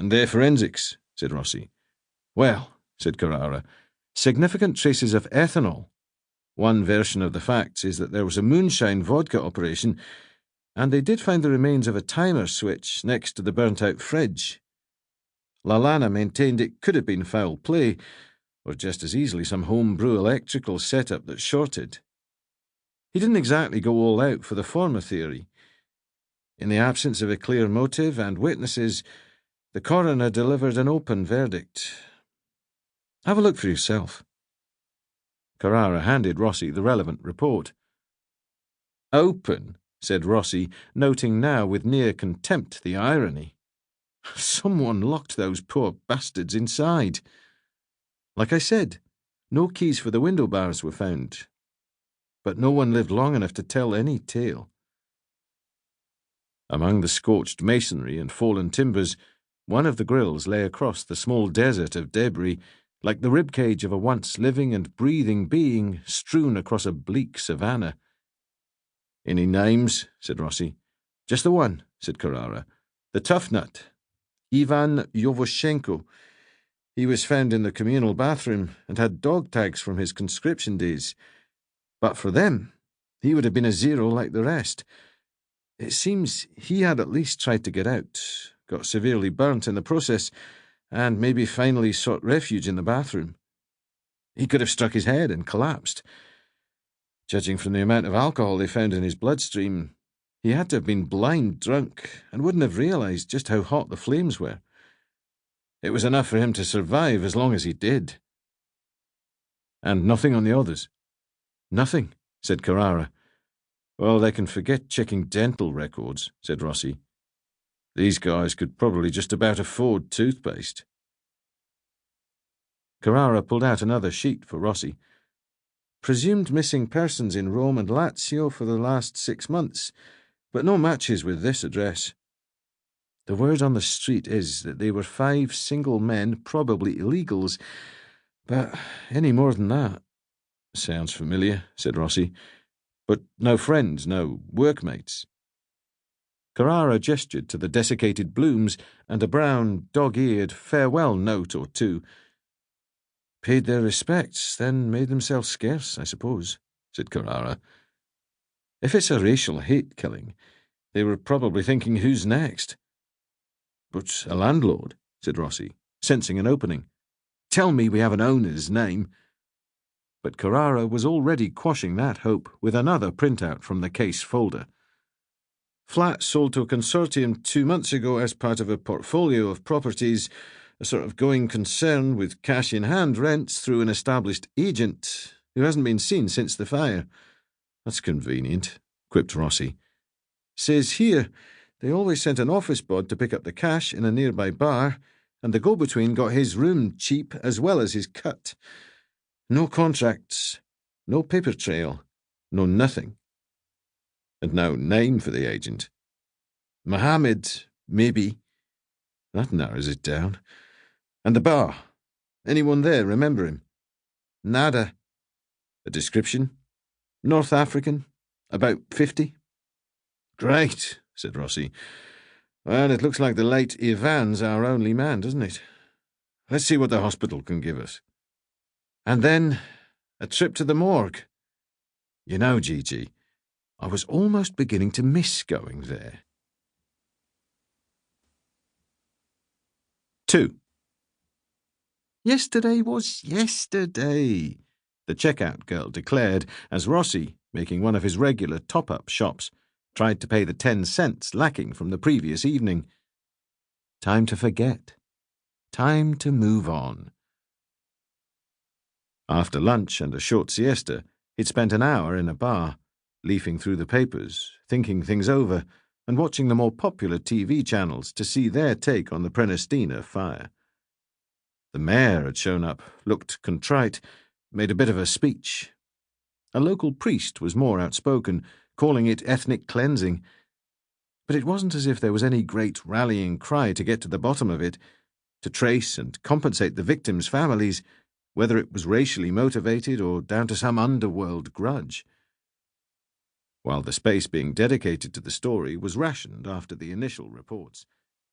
"And their forensics," said Rossi. "Well," said Carrara, "significant traces of ethanol. One version of the facts is that there was a moonshine vodka operation, and they did find the remains of a timer switch next to the burnt-out fridge. Lalana maintained it could have been foul play, or just as easily some home-brew electrical setup that shorted. He didn't exactly go all out for the former theory. In the absence of a clear motive and witnesses, the coroner delivered an open verdict. Have a look for yourself." Carrara handed Rossi the relevant report. "Open," said Rossi, noting now with near contempt the irony. "Someone locked those poor bastards inside. Like I said, no keys for the window bars were found. But no one lived long enough to tell any tale." Among the scorched masonry and fallen timbers, one of the grills lay across the small desert of debris, like the ribcage of a once living and breathing being strewn across a bleak savannah. "Any names?" said Rossi. "Just the one," said Carrara. "The tough nut, Ivan Yovoshenko. He was found in the communal bathroom and had dog tags from his conscription days. But for them, he would have been a zero like the rest. It seems he had at least tried to get out, got severely burnt in the process, and maybe finally sought refuge in the bathroom. He could have struck his head and collapsed. Judging from the amount of alcohol they found in his bloodstream, he had to have been blind drunk and wouldn't have realized just how hot the flames were. It was enough for him to survive as long as he did." "And nothing on the others?" "Nothing," said Carrara. "Well, they can forget checking dental records," said Rossi. "These guys could probably just about afford toothpaste." Carrara pulled out another sheet for Rossi. "Presumed missing persons in Rome and Lazio for the last 6 months, but no matches with this address. The word on the street is that they were 5 single men, probably illegals, but any more than that." "Sounds familiar," said Rossi. "But no friends, no workmates?" Carrara gestured to the desiccated blooms and a brown, dog-eared farewell note or two. "Paid their respects, then made themselves scarce, I suppose," said Carrara. "If it's a racial hate killing, they were probably thinking who's next." "But a landlord," said Rossi, sensing an opening. "Tell me we have an owner's name." But Carrara was already quashing that hope with another printout from the case folder. "Flat sold to a consortium 2 months ago as part of a portfolio of properties, a sort of going concern with cash-in-hand rents through an established agent who hasn't been seen since the fire." "That's convenient," quipped Rossi. "Says here they always sent an office bod to pick up the cash in a nearby bar, and the go-between got his room cheap as well as his cut. No contracts, no paper trail, no nothing. And no name for the agent. Mohammed, maybe. That narrows it down. And the bar. Anyone there remember him?" "Nada." "A description?" "North African, about 50. "Great," said Rossi. "Well, it looks like the late Ivan's our only man, doesn't it? Let's see what the hospital can give us. And then a trip to the morgue. You know, Gigi, I was almost beginning to miss going there." 2. "Yesterday was yesterday," the checkout girl declared as Rossi, making one of his regular top-up shops, tried to pay the 10 cents lacking from the previous evening. Time to forget. Time to move on. After lunch and a short siesta, he'd spent an hour in a bar, leafing through the papers, thinking things over, and watching the more popular TV channels to see their take on the Prenestina fire. The mayor had shown up, looked contrite, made a bit of a speech. A local priest was more outspoken, calling it ethnic cleansing. But it wasn't as if there was any great rallying cry to get to the bottom of it, to trace and compensate the victims' families, whether it was racially motivated or down to some underworld grudge. While the space being dedicated to the story was rationed after the initial reports,